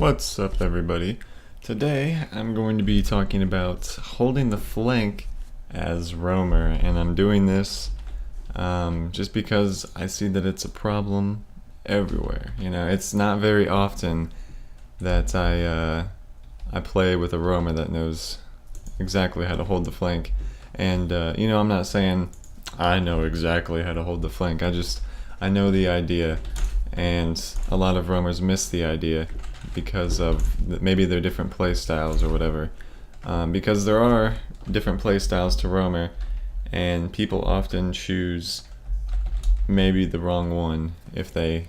What's up, everybody? Today I'm going to be talking about holding the flank as roamer, and I'm doing this just because I see that it's a problem everywhere. You know, it's not very often that I play with a roamer that knows exactly how to hold the flank, and I'm not saying I know exactly how to hold the flank. I know the idea, and a lot of roamers miss the idea because of maybe their different play styles or whatever. Because there are different play styles to roamer, and people often choose maybe the wrong one if they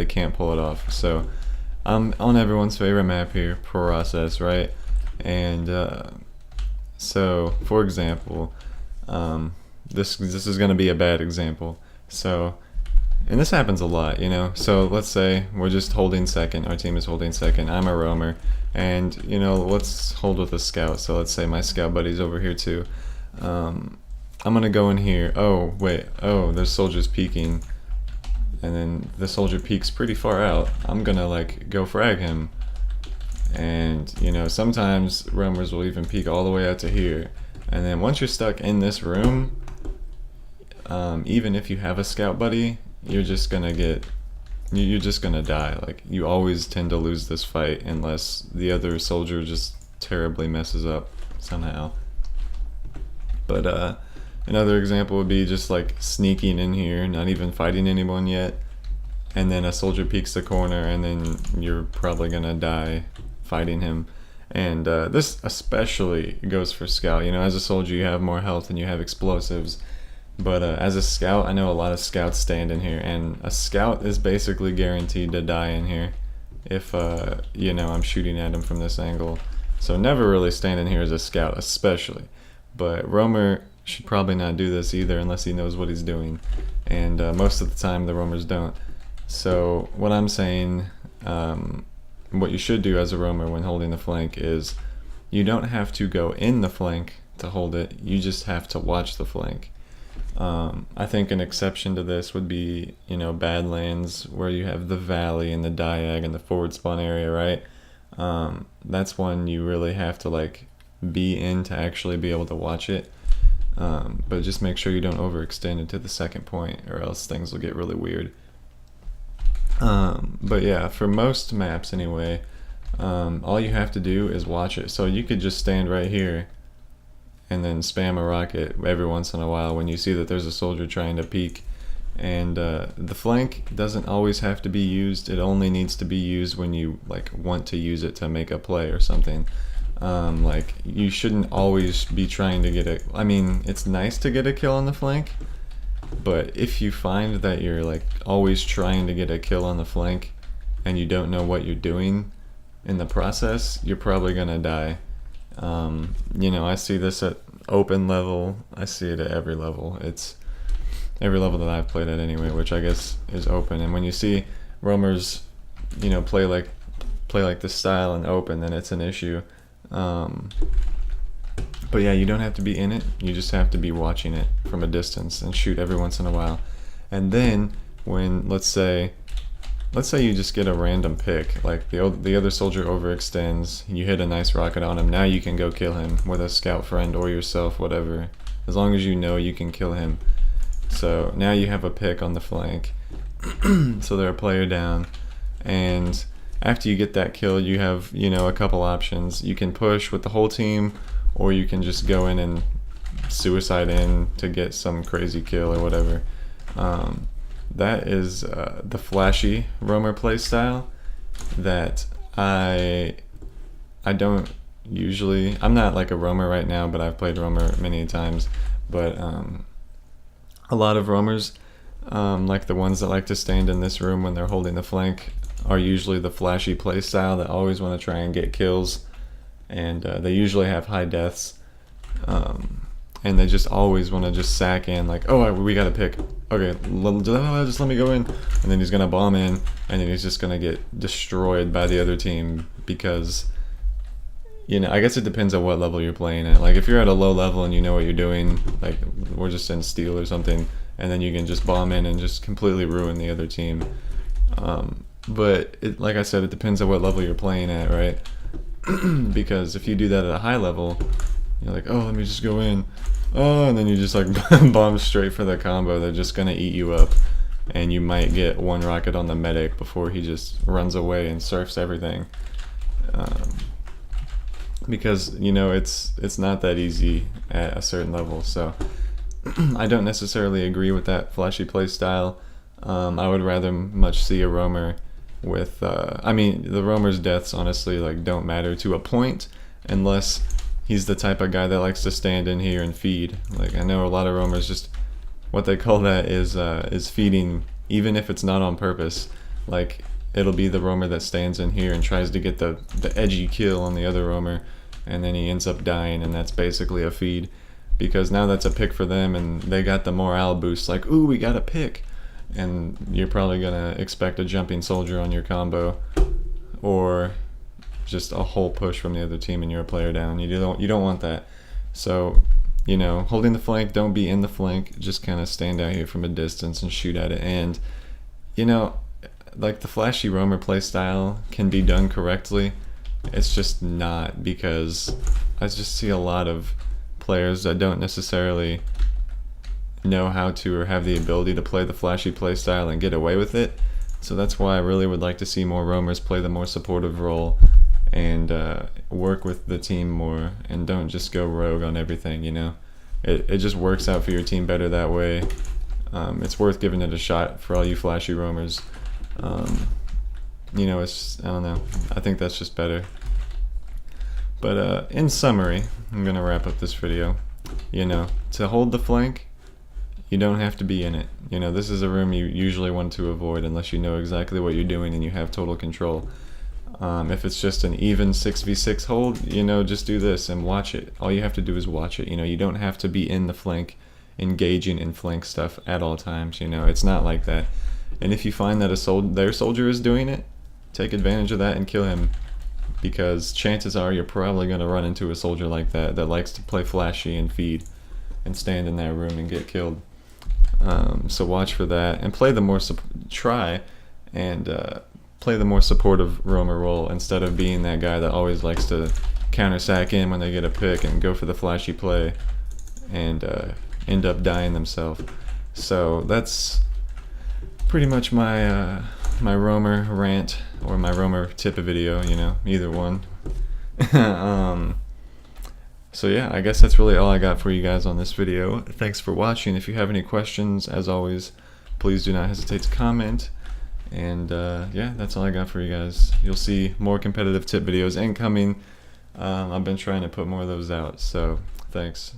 can't pull it off. So I'm on everyone's favorite map here, Process, right? And so for example, this is going to be a bad example. And this happens a lot, you know. So let's say we're just holding second, our team is holding second, I'm a roamer, and let's hold with a scout. So let's say my scout buddy's over here too. I'm gonna go in here. Oh wait, there's soldiers peeking, and then the soldier peeks pretty far out. I'm gonna go frag him, and sometimes roamers will even peek all the way out to here. And then once you're stuck in this room, even if you have a scout buddy, you're just gonna die. Like, you always tend to lose this fight unless the other soldier just terribly messes up somehow. But another example would be just sneaking in here, not even fighting anyone yet, and then a soldier peeks the corner, and then you're probably gonna die fighting him. And this especially goes for scout. As a soldier you have more health and you have explosives. But as a scout, I know a lot of scouts stand in here, and a scout is basically guaranteed to die in here if I'm shooting at him from this angle. So never really stand in here as a scout, especially. But roamer should probably not do this either unless he knows what he's doing, and most of the time the roamers don't. So what I'm saying, what you should do as a roamer when holding the flank is you don't have to go in the flank to hold it, you just have to watch the flank. I think an exception to this would be, badlands, where you have the valley and the diag and the forward spawn area, right? That's one you really have to be in to actually be able to watch it. But just make sure you don't overextend it to the second point, or else things will get really weird. But yeah, for most maps anyway, all you have to do is watch it. So you could just stand right here and then spam a rocket every once in a while when you see that there's a soldier trying to peek. And the flank doesn't always have to be used. It only needs to be used when you want to use it to make a play or something. You shouldn't always be trying to get a... I mean, it's nice to get a kill on the flank, but if you find that you're always trying to get a kill on the flank and you don't know what you're doing in the process, you're probably gonna die. I see this at open level. I see it at every level. It's every level that I've played at anyway, which I guess is open. And when you see roamers, play like this style and open, then it's an issue. But yeah, you don't have to be in it. You just have to be watching it from a distance and shoot every once in a while. And then when, let's say you just get a random pick, the other soldier overextends, you hit a nice rocket on him, now you can go kill him with a scout friend or yourself, whatever, as long as you know you can kill him. So now you have a pick on the flank, so they're a player down, and after you get that kill, you have a couple options. You can push with the whole team, or you can just go in and suicide in to get some crazy kill or whatever. That is the flashy roamer play style that I don't usually... I'm not a roamer right now, but I've played roamer many times. But a lot of roamers, the ones that like to stand in this room when they're holding the flank, are usually the flashy play style that always want to try and get kills, and they usually have high deaths. And they just always want to just sack in, we got to pick. Okay, just let me go in. And then he's going to bomb in, and then he's just going to get destroyed by the other team because, I guess it depends on what level you're playing at. If you're at a low level and you know what you're doing, we're just in steel or something, and then you can just bomb in and just completely ruin the other team. But like I said, it depends on what level you're playing at, right? Because if you do that at a high level, you're like, oh, let me just go in. Oh, and then you just like bomb straight for the combo. They're just gonna eat you up. And you might get one rocket on the medic before he just runs away and surfs everything. Because, you know, it's not that easy at a certain level. So I don't necessarily agree with that flashy play style. I would rather much see a roamer with I mean, the roamer's deaths honestly like don't matter to a point unless he's the type of guy that likes to stand in here and feed. Like, I know a lot of roamers just, what they call that is feeding, even if it's not on purpose. Like, it'll be the roamer that stands in here and tries to get the edgy kill on the other roamer, and then he ends up dying, and that's basically a feed. Because now that's a pick for them, and they got the morale boost, like, ooh, we got a pick. And you're probably gonna expect a jumping soldier on your combo, or just a whole push from the other team and you're a player down. You don't want that. So, you know, holding the flank, don't be in the flank, just kind of stand out here from a distance and shoot at it. And, you know, like, the flashy roamer play style can be done correctly. It's just not, because I just see a lot of players that don't necessarily know how to or have the ability to play the flashy play style and get away with it. So that's why I really would like to see more roamers play the more supportive role and work with the team more, and don't just go rogue on everything, you know. It just works out for your team better that way. It's worth giving it a shot for all you flashy roamers. You know, it's, I don't know, I think that's just better. But in summary, I'm gonna wrap up this video. You know, to hold the flank, you don't have to be in it. You know, this is a room you usually want to avoid unless you know exactly what you're doing and you have total control. If it's just an even 6v6 hold, you know, just do this and watch it. All you have to do is watch it. You know, you don't have to be in the flank, engaging in flank stuff at all times. You know, it's not like that. And if you find that their soldier is doing it, take advantage of that and kill him. Because chances are you're probably going to run into a soldier like that likes to play flashy and feed and stand in that room and get killed. So watch for that and play the more play the more supportive roamer role instead of being that guy that always likes to counter sack in when they get a pick and go for the flashy play and end up dying themselves. So that's pretty much my my roamer rant, or my roamer tip video, you know, either one. So yeah, I guess that's really all I got for you guys on this video. Thanks for watching. If you have any questions, as always, please do not hesitate to comment. And yeah, that's all I got for you guys. You'll see more competitive tip videos incoming. I've been trying to put more of those out, so thanks.